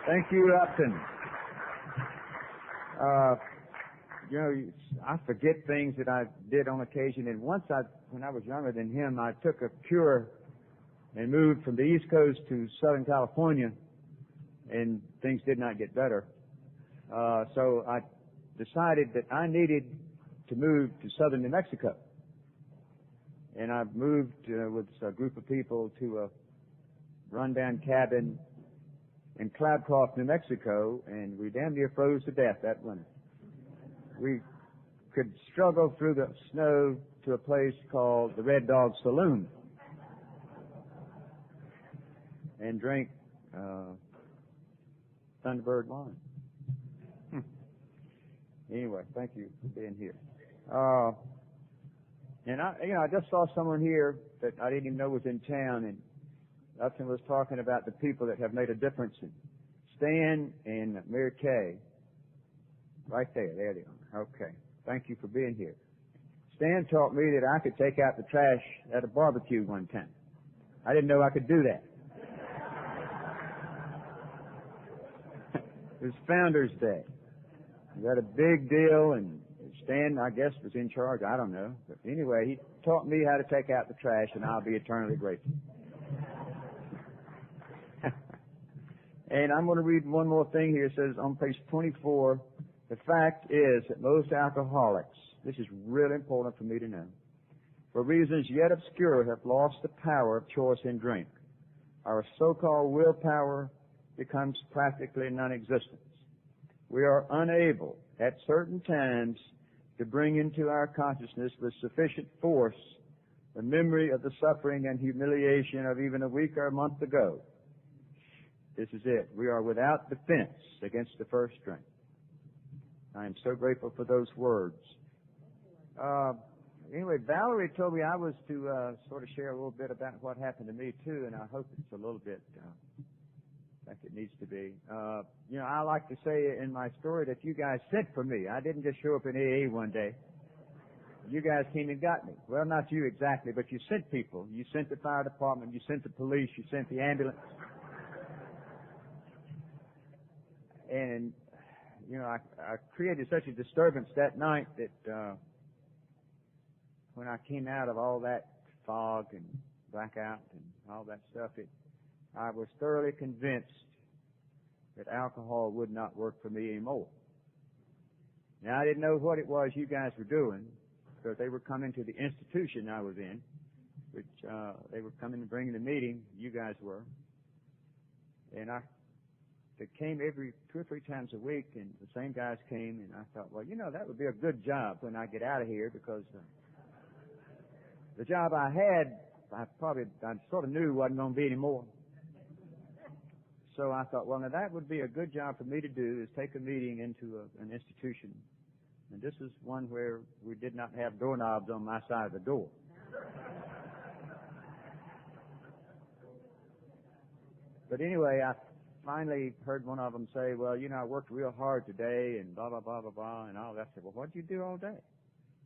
Thank you, Upton. I forget things that I did on occasion, and once when I was younger than him, I took a cure and moved from the East Coast to Southern California, and things did not get better. So I decided that I needed to move to Southern New Mexico. And I moved with a group of people to a rundown cabin in Cloudcroft, New Mexico, and we damn near froze to death that winter. We could struggle through the snow to a place called the Red Dog Saloon and drink Thunderbird wine. Anyway, thank you for being here. And I just saw someone here that I didn't even know was in town, and Upton was talking about the people that have made a difference. In Stan and Mary Kay, right there they are. Okay, thank you for being here. Stan taught me that I could take out the trash at a barbecue one time. I didn't know I could do that. It was Founders Day. We had a big deal, and Stan, I guess, was in charge. I don't know. But anyway, he taught me how to take out the trash, and I'll be eternally grateful. And I'm going to read one more thing here. It says on page 24, the fact is that most alcoholics, this is really important for me to know, for reasons yet obscure, have lost the power of choice in drink. Our so-called willpower becomes practically non-existent. We are unable at certain times to bring into our consciousness with sufficient force the memory of the suffering and humiliation of even a week or a month ago. This is it. We are without defense against the first drink. I am so grateful for those words. Anyway, Valerie told me I was to sort of share a little bit about what happened to me, too, and I hope it's a little bit like it needs to be. I like to say in my story that you guys sent for me. I didn't just show up in AA one day. You guys came and got me. Well, not you exactly, but you sent people. You sent the fire department. You sent the police. You sent the ambulance. And, I created such a disturbance that night that when I came out of all that fog and blackout and all that stuff, I was thoroughly convinced that alcohol would not work for me anymore. Now, I didn't know what it was you guys were doing, because they were coming to the institution I was in, which they were coming and bringing the meeting, you guys were. And they came every 2 or 3 times a week, and the same guys came, and I thought, well, that would be a good job when I get out of here, because the job I had, I sort of knew wasn't going to be anymore. So I thought, well, now that would be a good job for me to do, is take a meeting into an institution. And this is one where we did not have doorknobs on my side of the door. But anyway, I finally heard one of them say, well, I worked real hard today and blah, blah, blah, blah, blah, and all that. I said, well, what did you do all day?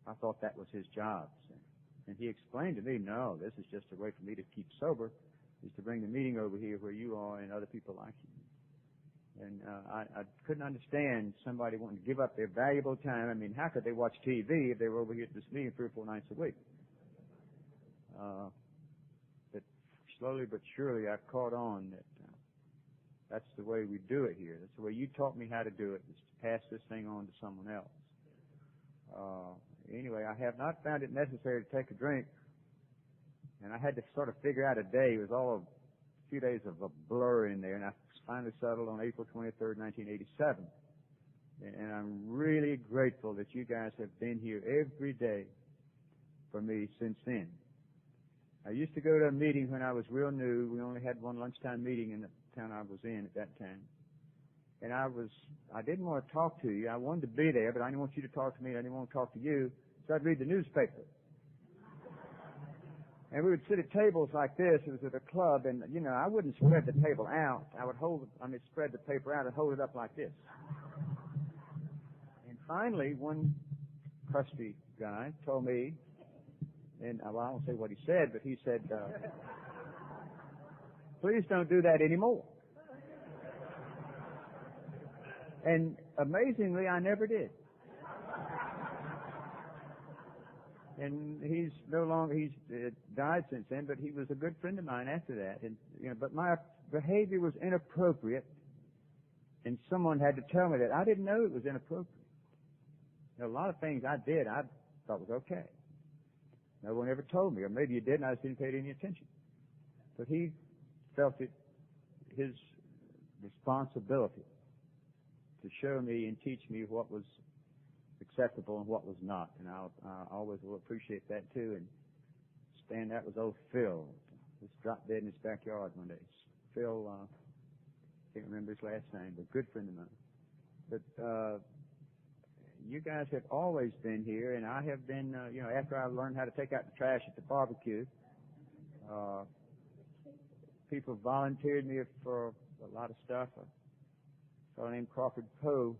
I thought that was his job. And he explained to me, no, this is just a way for me to keep sober, is to bring the meeting over here where you are and other people like you. And I couldn't understand somebody wanting to give up their valuable time. I mean, how could they watch TV if they were over here at this meeting 3 or 4 nights a week? But slowly but surely I caught on that that's the way we do it here. That's the way you taught me how to do it, is to pass this thing on to someone else. Anyway, I have not found it necessary to take a drink, and I had to sort of figure out a day. It was all a few days of a blur in there, and I finally settled on April 23rd, 1987. And I'm really grateful that you guys have been here every day for me since then. I used to go to a meeting when I was real new. We only had one lunchtime meeting in the town I was in at that time. And I didn't want to talk to you. I wanted to be there, but I didn't want you to talk to me. I didn't want to talk to you. So I'd read the newspaper. And we would sit at tables like this. It was at a club, and, I wouldn't spread the table out. I would spread the paper out and hold it up like this. And finally, one crusty guy told me, and I won't say what he said, but he said, please don't do that anymore. And amazingly, I never did. And he's no longer, he's died since then, but he was a good friend of mine after that. And, but my behavior was inappropriate, and someone had to tell me that. I didn't know it was inappropriate. A lot of things I did, I thought was okay. No one ever told me, or maybe you did and I just didn't pay any attention. But he felt it his responsibility to show me and teach me what was acceptable and what was not. And I always will appreciate that too. And Stan, that was old Phil. Just dropped dead in his backyard one day. Phil, can't remember his last name, but good friend of mine. But you guys have always been here, and I have been, after I learned how to take out the trash at the barbecue, people volunteered me for a lot of stuff. A fellow named Crawford Poe,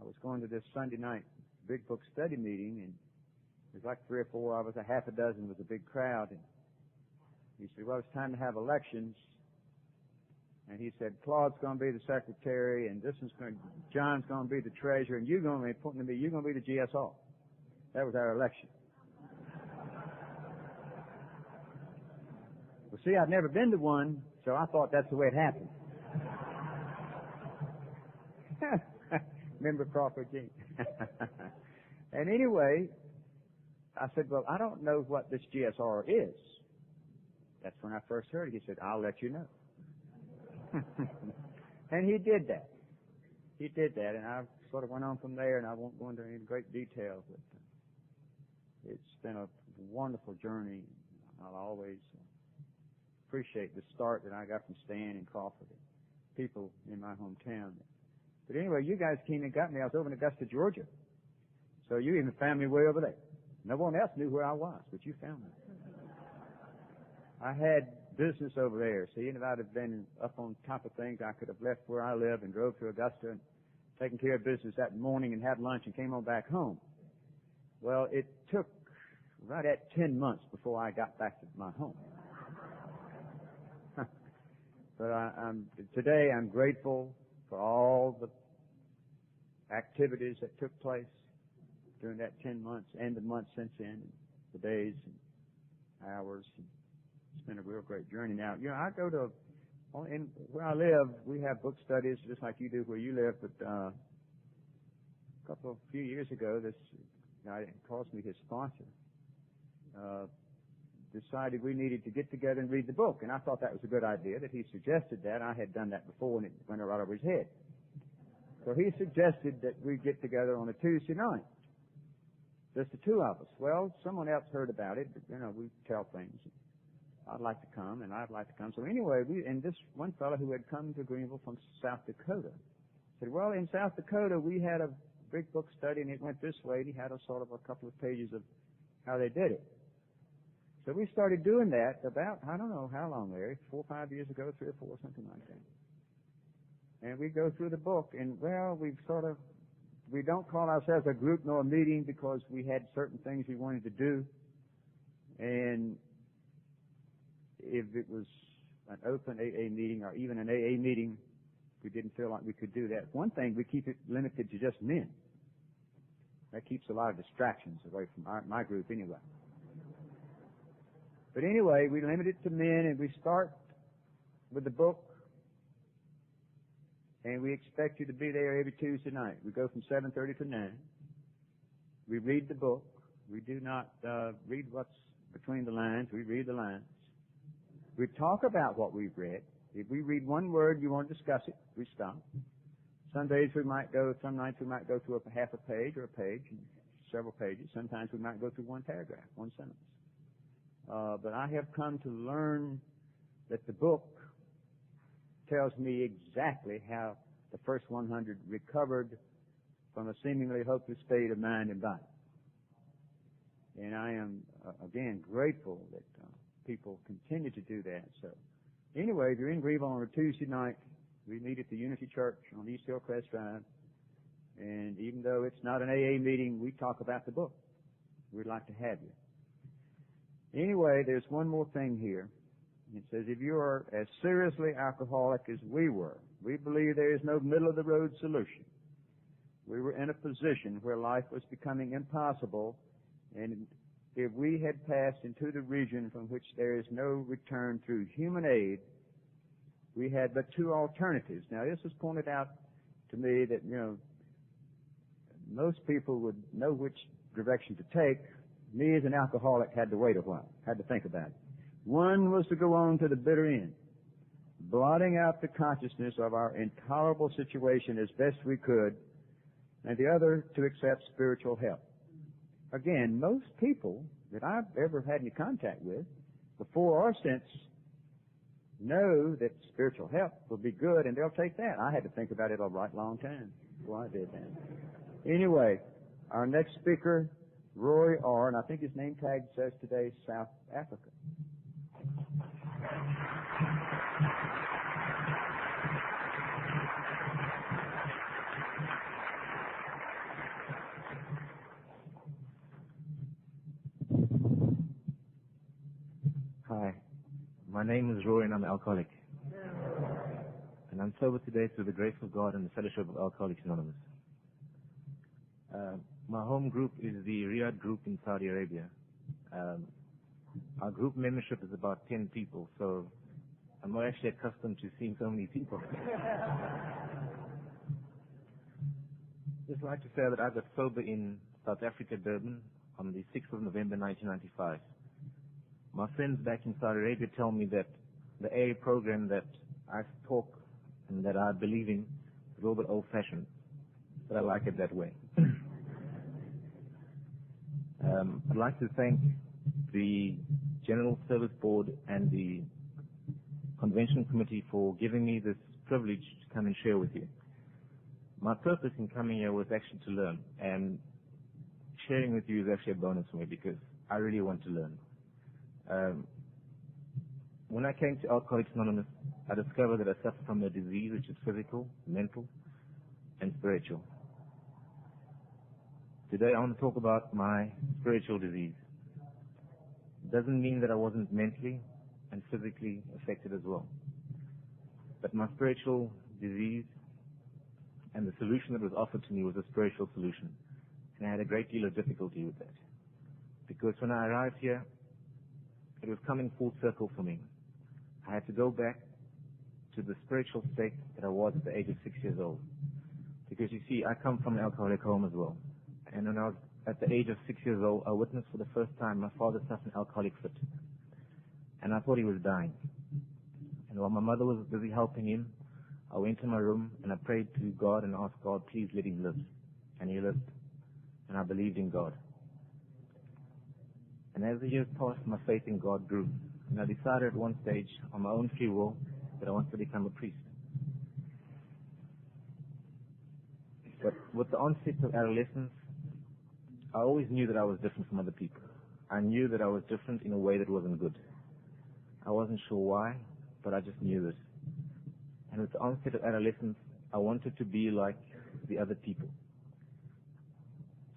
I was going to this Sunday night big book study meeting, and there was like 3 or 4 of us, a half a dozen was a big crowd, and he said, well, it's time to have elections. And he said, Claude's going to be the secretary, and John's going to be the treasurer, and you're going to be pointing to me, you're going to be the GSR. That was our election. Well, see, I'd never been to one, so I thought that's the way it happened. Remember Crawford Gene? And anyway, I said, well, I don't know what this GSR is. That's when I first heard it. He said, I'll let you know. And he did that. He did that, and I sort of went on from there, and I won't go into any great details, but it's been a wonderful journey. I'll always appreciate the start that I got from Stan and Crawford, and people in my hometown. But anyway, you guys came and got me. I was over in Augusta, Georgia. So you even found me way over there. No one else knew where I was, but you found me. I had business over there. See, if I'd have been up on top of things, I could have left where I live and drove to Augusta and taken care of business that morning and had lunch and came on back home. Well, it took right at 10 months before I got back to my home. But today I'm grateful for all the activities that took place during that 10 months and the months since then, the days and hours. It's been a real great journey. Now, I go to, where I live, we have book studies just like you do where you live, but a few years ago, this guy calls me his sponsor, decided we needed to get together and read the book, and I thought that was a good idea that he suggested that. I had done that before, and it went right over his head. So he suggested that we get together on a Tuesday night, just the two of us. Well, someone else heard about it, but, we tell things. I'd like to come, and I'd like to come. So anyway, and this one fellow who had come to Greenville from South Dakota said, well, in South Dakota, we had a big book study, and it went this way, and he had a couple of pages of how they did it. So we started doing that about, I don't know how long, Larry, 4 or 5 years ago, 3 or 4, something like that. And we go through the book, and, well, we don't call ourselves a group nor a meeting because we had certain things we wanted to do, and if it was an open AA meeting or even an AA meeting, we didn't feel like we could do that. One thing, we keep it limited to just men. That keeps a lot of distractions away from my group anyway. But anyway, we limit it to men, and we start with the book, and we expect you to be there every Tuesday night. We go from 7:30 to 9. We read the book. We do not read what's between the lines. We read the lines. We talk about what we've read. If we read one word, you want to discuss it, we stop. Some nights we might go through a half a page or a page, several pages. Sometimes we might go through one paragraph, one sentence. But I have come to learn that the book tells me exactly how the first 100 recovered from a seemingly hopeless state of mind and body. And I am, again, grateful that people continue to do that. So anyway, if you're in Greenville on a Tuesday night, we meet at the Unity Church on East Hillcrest Drive. And even though it's not an AA meeting, we talk about the book. We'd like to have you. Anyway, there's one more thing here. It says, if you are as seriously alcoholic as we were, We believe there is no middle-of-the-road solution. We were in a position where life was becoming impossible, and if we had passed into the region from which there is no return through human aid, we had but two alternatives. Now, this was pointed out to me that, most people would know which direction to take. Me, as an alcoholic, had to wait a while, had to think about it. One was to go on to the bitter end, blotting out the consciousness of our intolerable situation as best we could, and the other to accept spiritual help. Again, most people that I've ever had any contact with, before or since, know that spiritual help will be good, and they'll take that. I had to think about it a right long time before I did that. Anyway, our next speaker, Roy R., and I think his name tag says today South Africa. Hi, my name is Roy and I'm an alcoholic. And I'm sober today through the grace of God and the fellowship of Alcoholics Anonymous. My home group is the Riyadh group in Saudi Arabia. Our group membership is about 10 people, so I'm not actually accustomed to seeing so many people. Just like to say that I got sober in South Africa, Durban, on the 6th of November 1995. My friends back in Saudi Arabia tell me that the AA program that I talk and that I believe in is a little bit old-fashioned, but I like it that way. I'd like to thank the General Service Board and the Convention Committee for giving me this privilege to come and share with you. My purpose in coming here was actually to learn, and sharing with you is actually a bonus for me because I really want to learn. When I came to Alcoholics Anonymous, I discovered that I suffer from a disease which is physical, mental, and spiritual. Today I want to talk about my spiritual disease. It doesn't mean that I wasn't mentally and physically affected as well. But my spiritual disease and the solution that was offered to me was a spiritual solution. And I had a great deal of difficulty with that. Because when I arrived here, it was coming full circle for me. I had to go back to the spiritual state that I was at the age of 6 years old. Because you see, I come from an alcoholic home as well. And when I was at the age of 6 years old, I witnessed for the first time my father suffer an alcoholic fit. And I thought he was dying. And while my mother was busy helping him, I went to my room and I prayed to God and asked God, please let him live. And he lived. And I believed in God. And as the years passed, my faith in God grew. And I decided at one stage, on my own free will, that I wanted to become a priest. But with the onset of adolescence, I always knew that I was different from other people. I knew that I was different in a way that wasn't good. I wasn't sure why, but I just knew this. And with the onset of adolescence, I wanted to be like the other people.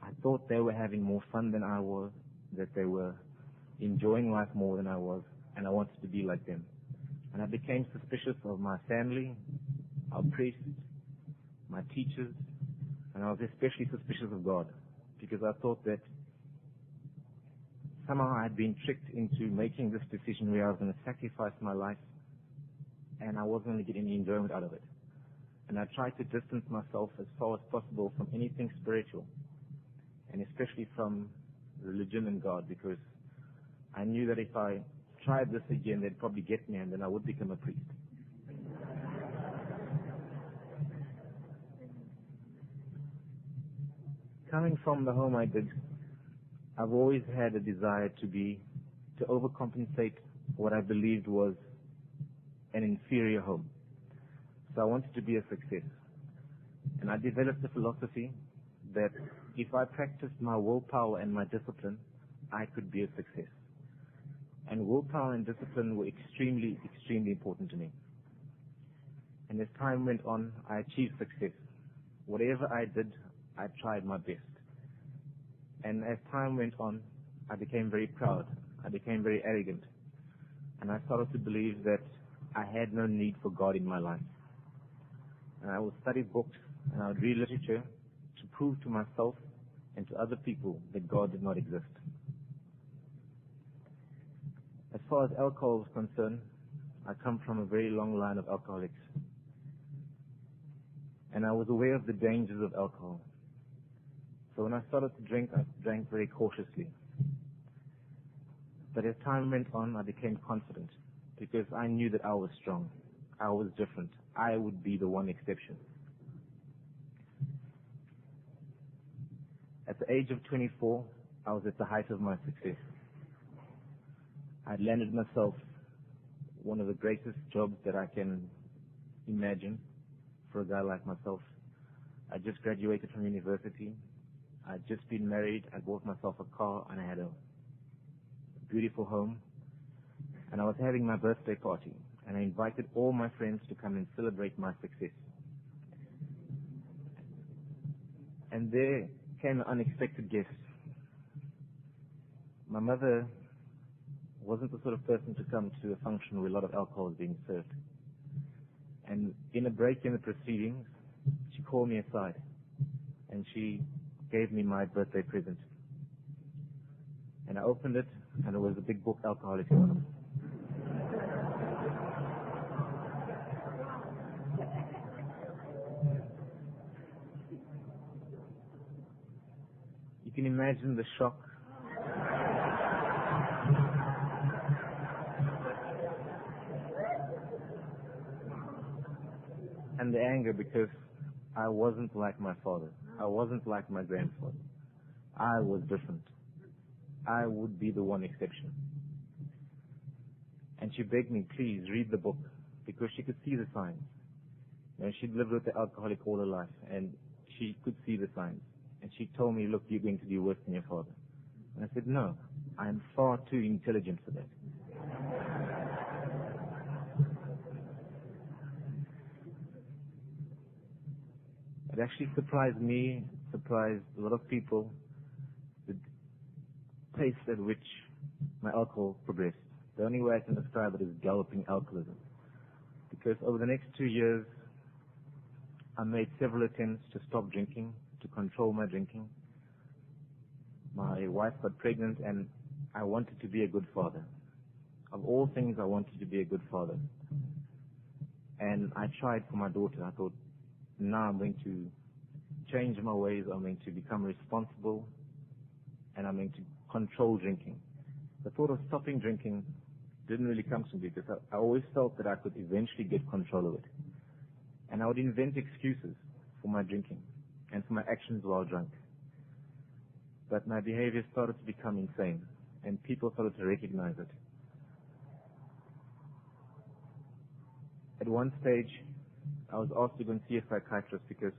I thought they were having more fun than I was, that they were enjoying life more than I was, and I wanted to be like them. And I became suspicious of my family, our priests, my teachers, and I was especially suspicious of God, because I thought that somehow I had been tricked into making this decision where I was going to sacrifice my life, and I wasn't going to get any enjoyment out of it. And I tried to distance myself as far as possible from anything spiritual, and especially from religion and God, because I knew that if I tried this again, they'd probably get me, and then I would become a priest. Coming from the home I did, I've always had a desire to overcompensate what I believed was an inferior home. So I wanted to be a success. And I developed a philosophy that if I practiced my willpower and my discipline, I could be a success. And willpower and discipline were extremely, extremely important to me. And as time went on, I achieved success. Whatever I did, I tried my best. And as time went on, I became very proud. I became very arrogant. And I started to believe that I had no need for God in my life. and I would study books, and I would read literature to prove to myself and to other people that God did not exist. As far as alcohol is concerned, I come from a very long line of alcoholics, and I was aware of the dangers of alcohol. So when I started to drink, I drank very cautiously. But as time went on, I became confident because I knew that I was strong. I was different. I would be the one exception. At the age of 24, I was at the height of my success. I'd landed myself one of the greatest jobs that I can imagine for a guy like myself. I just graduated from university. I'd just been married. I bought myself a car, and I had a beautiful home. And I was having my birthday party, and I invited all my friends to come and celebrate my success. And there came an unexpected guest. My mother wasn't the sort of person to come to a function where a lot of alcohol was being served. And in a break in the proceedings, she called me aside, and she gave me my birthday present. And I opened it, and it was a big book, Alcoholics Anonymous. You can imagine the shock. And the anger, because I wasn't like my father. I wasn't like my grandfather. I was different. I would be the one exception. And she begged me, please read the book, because she could see the signs. And she'd lived with the alcoholic all her life, and she could see the signs. And she told me, look, you're going to be worse than your father. And I said, no, I am far too intelligent for that. It actually surprised me, surprised a lot of people, the pace at which my alcohol progressed. The only way I can describe it is galloping alcoholism. Because over the next 2 years, I made several attempts to stop drinking, to control my drinking. My wife got pregnant, and I wanted to be a good father. Of all things, I wanted to be a good father. And I tried for my daughter. I thought, now I'm going to change my ways. I'm going to become responsible, and I'm going to control drinking. The thought of stopping drinking didn't really come to me because I always felt that I could eventually get control of it. And I would invent excuses for my drinking and for my actions while drunk. But my behavior started to become insane, and people started to recognize it. At one stage, I was asked to go and see a psychiatrist because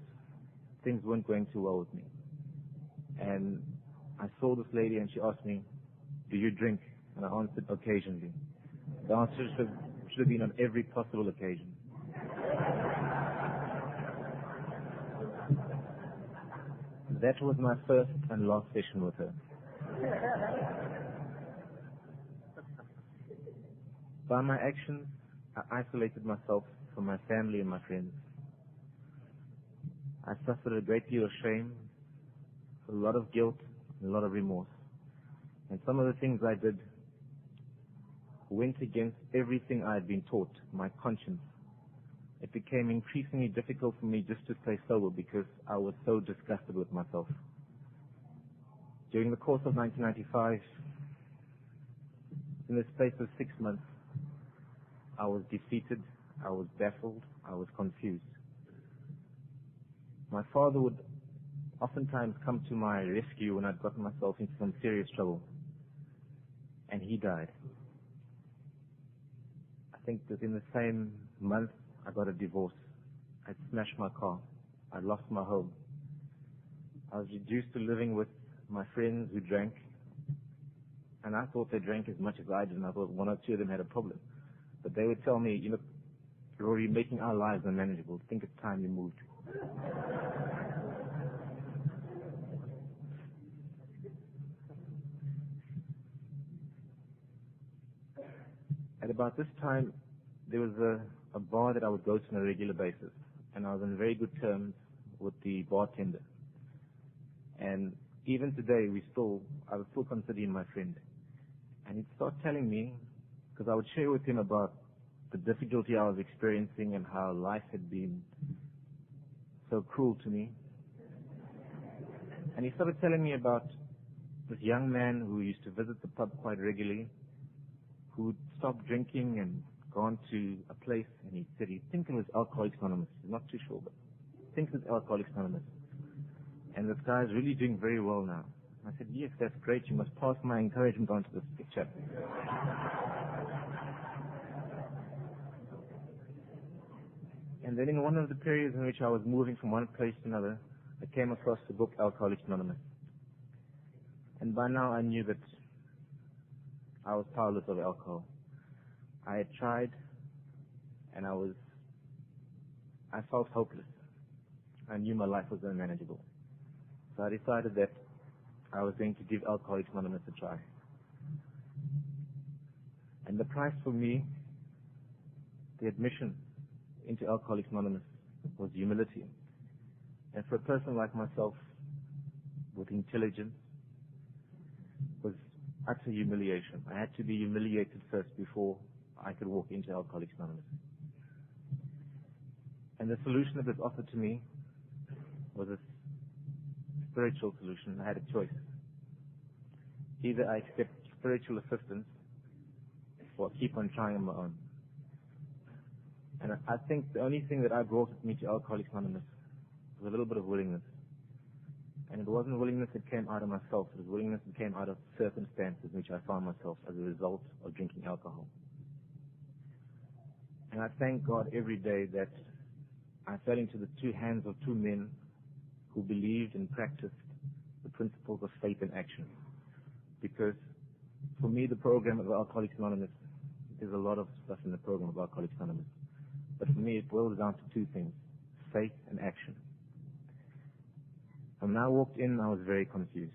things weren't going too well with me. And I saw this lady, and she asked me, do you drink? And I answered, occasionally. The answer should have been on every possible occasion. That was my first and last session with her. By my actions, I isolated myself from my family and my friends. I suffered a great deal of shame, a lot of guilt, and a lot of remorse. And some of the things I did went against everything I had been taught, my conscience. It became increasingly difficult for me just to stay sober because I was so disgusted with myself. During the course of 1995, in the space of 6 months, I was defeated, I was baffled, I was confused. My father would oftentimes come to my rescue when I'd gotten myself into some serious trouble, and he died. I think that in the same month, I got a divorce. I'd smashed my car. I'd lost my home. I was reduced to living with my friends who drank, and I thought they drank as much as I did, and I thought one or two of them had a problem. But they would tell me, you know, Rory, you're making our lives unmanageable. Think it's time you moved. At about this time, there was a bar that I would go to on a regular basis, and I was on very good terms with the bartender. And even today, I would still consider him my friend. And he'd start telling me, because I would share with him about the difficulty I was experiencing and how life had been so cruel to me. And he started telling me about this young man who used to visit the pub quite regularly, who would stop drinking and gone to a place, and he said he thinks it was Alcoholics Anonymous. He's not too sure, but he thinks it's Alcoholics Anonymous. And this guy is really doing very well now. I said, yes, that's great. You must pass my encouragement on to this chap. And then in one of the periods in which I was moving from one place to another, I came across the book Alcoholics Anonymous. And by now I knew that I was powerless over alcohol. I had tried, and I felt hopeless. I knew my life was unmanageable. So I decided that I was going to give Alcoholics Anonymous a try. And the price for me, the admission into Alcoholics Anonymous, was humility. And for a person like myself, with intelligence, was utter humiliation. I had to be humiliated first before I could walk into Alcoholics Anonymous. And the solution that was offered to me was a spiritual solution. I had a choice. Either I accept spiritual assistance or keep on trying on my own. And I think the only thing that I brought with me to Alcoholics Anonymous was a little bit of willingness. And it wasn't willingness that came out of myself. It was willingness that came out of circumstances in which I found myself as a result of drinking alcohol. And I thank God every day that I fell into the two hands of two men who believed and practiced the principles of faith and action. Because for me, the program of Alcoholics Anonymous, there's a lot of stuff in the program of Alcoholics Anonymous. But for me, it boils down to two things, faith and action. And when I walked in, I was very confused.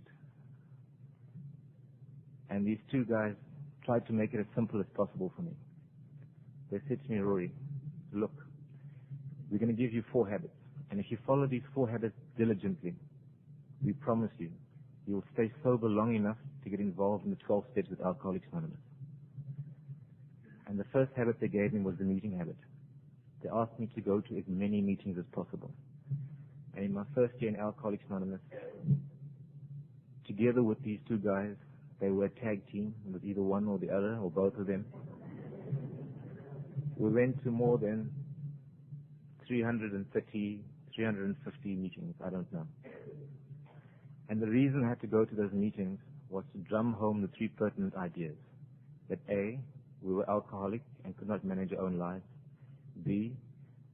And these two guys tried to make it as simple as possible for me. They said to me, Rory, look, we're going to give you 4 habits. And if you follow these 4 habits diligently, we promise you, you will stay sober long enough to get involved in the 12 steps with Alcoholics Anonymous. And the first habit they gave me was the meeting habit. They asked me to go to as many meetings as possible. And in my first year in Alcoholics Anonymous, together with these two guys, they were a tag team. It was either one or the other, or both of them. We went to more than 330, 350 meetings, I don't know. And the reason I had to go to those meetings was to drum home the 3 pertinent ideas. That A, we were alcoholic and could not manage our own lives. B,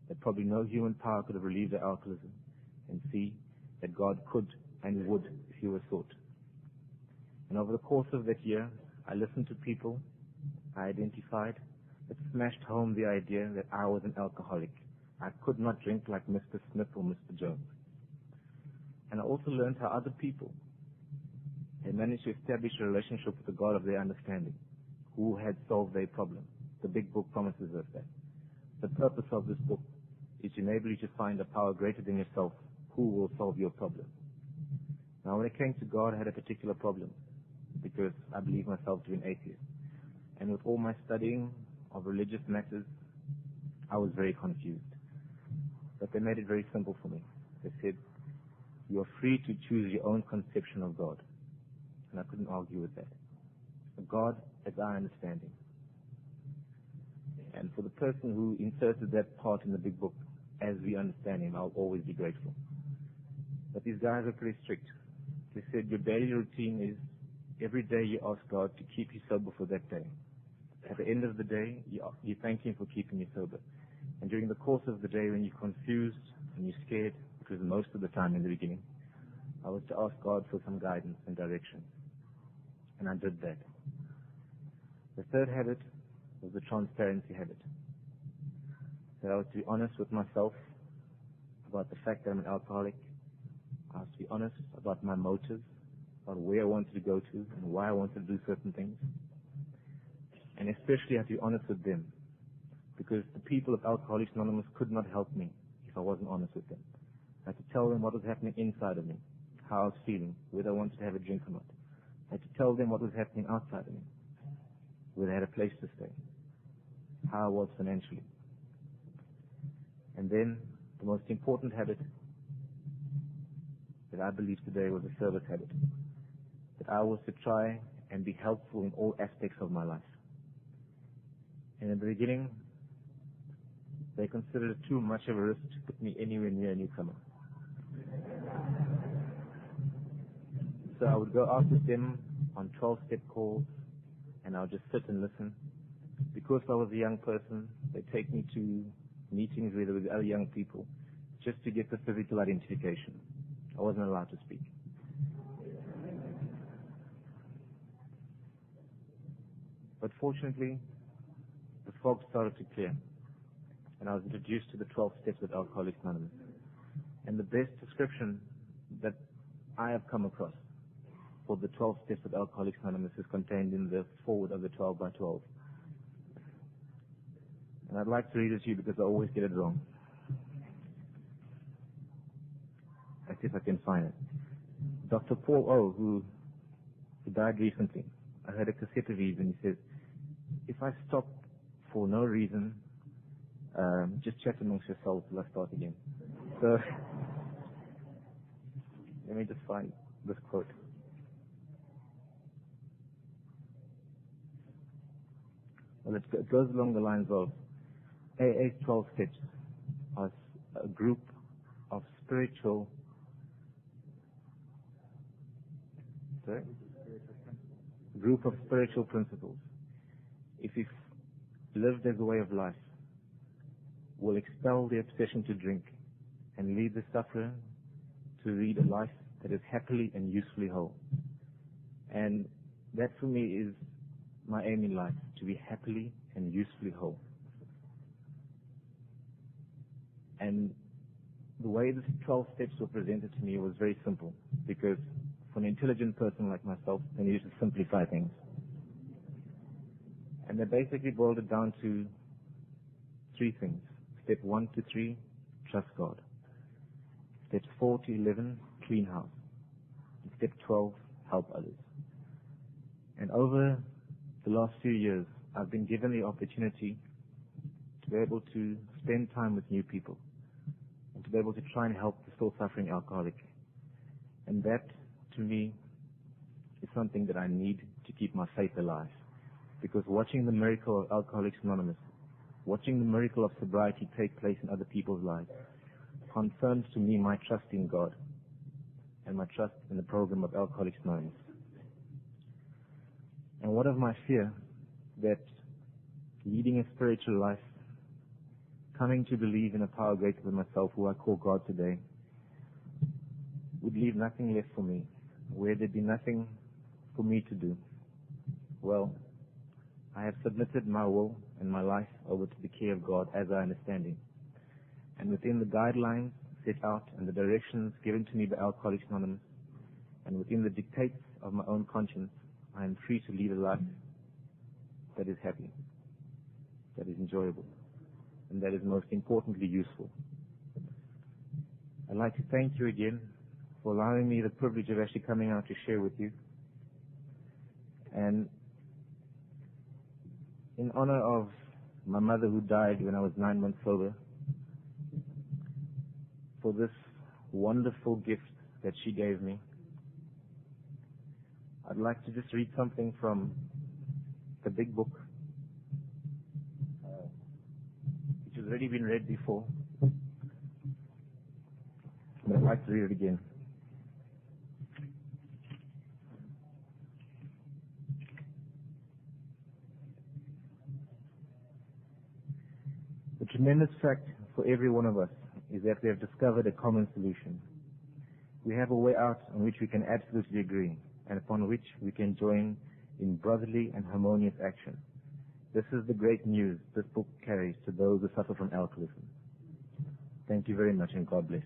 that probably no human power could have relieved our alcoholism. And C, that God could and would if he were sought. And over the course of that year, I listened to people I identified that smashed home the idea that I was an alcoholic. I could not drink like Mr. Smith or Mr. Jones. And I also learned how other people had managed to establish a relationship with the God of their understanding, who had solved their problem. The big book promises us that. The purpose of this book is to enable you to find a power greater than yourself who will solve your problem. Now, when it came to God, I had a particular problem because I believe myself to be an atheist. And with all my studying of religious matters, I was very confused. But they made it very simple for me. They said, you are free to choose your own conception of God. And I couldn't argue with that. God as our understanding. And for the person who inserted that part in the big book, as we understand him, I'll always be grateful. But these guys are pretty strict. They said your daily routine is every day you ask God to keep you sober for that day. At the end of the day, you thank him for keeping you sober. And during the course of the day when you're confused and you're scared, which was most of the time in the beginning, I was to ask God for some guidance and direction. And I did that. The third habit was the transparency habit. That I was to be honest with myself about the fact that I'm an alcoholic. I was to be honest about my motives, about where I wanted to go to and why I wanted to do certain things. And especially I had to be honest with them, because the people of Alcoholics Anonymous could not help me if I wasn't honest with them. I had to tell them what was happening inside of me, how I was feeling, whether I wanted to have a drink or not. I had to tell them what was happening outside of me, whether I had a place to stay, how I was financially. And then the most important habit that I believe today was a service habit, that I was to try and be helpful in all aspects of my life. And in the beginning, they considered it too much of a risk to put me anywhere near a newcomer. So I would go out with them on 12-step calls, and I would just sit and listen. Because I was a young person, they'd take me to meetings where there were other young people, just to get the physical identification. I wasn't allowed to speak. But fortunately, the fog started to clear, and I was introduced to the 12 steps of Alcoholics Anonymous. And the best description that I have come across for the 12 steps of Alcoholics Anonymous is contained in the foreword of the 12 by 12. And I'd like to read it to you because I always get it wrong. Let's see if I can find it. Dr. Paul O., who died recently, I heard a cassette of his, and he says, if I stop for no reason, just chat amongst yourselves till I start again. So, let me just find this quote. Well, it goes along the lines of AA's 12 steps are a group of spiritual principles. If you've lived as a way of life, will expel the obsession to drink and lead the sufferer to lead a life that is happily and usefully whole. And that for me is my aim in life, to be happily and usefully whole. And the way the 12 steps were presented to me was very simple, because for an intelligent person like myself, I needed to simplify things. And they basically boiled it down to 3 things. Step 1 to 3, trust God. Steps 4 to 11, clean house. And step 12, help others. And over the last few years, I've been given the opportunity to be able to spend time with new people and to be able to try and help the still suffering alcoholic. And that, to me, is something that I need to keep my faith alive. Because watching the miracle of Alcoholics Anonymous, watching the miracle of sobriety take place in other people's lives, confirms to me my trust in God and my trust in the program of Alcoholics Anonymous. And what of my fear that leading a spiritual life, coming to believe in a power greater than myself, who I call God today, would leave nothing left for me, where there'd be nothing for me to do. Well, I have submitted my will and my life over to the care of God as I understand Him. And within the guidelines set out and the directions given to me by Alcoholics Anonymous, and within the dictates of my own conscience, I am free to lead a life that is happy, that is enjoyable, and that is most importantly useful. I'd like to thank you again for allowing me the privilege of actually coming out to share with you. And in honor of my mother who died when I was 9 months sober, for this wonderful gift that she gave me, I'd like to just read something from the big book, which has already been read before, but I'd like to read it again. The tremendous fact for every one of us is that we have discovered a common solution. We have a way out on which we can absolutely agree, and upon which we can join in brotherly and harmonious action. This is the great news this book carries to those who suffer from alcoholism. Thank you very much, and God bless.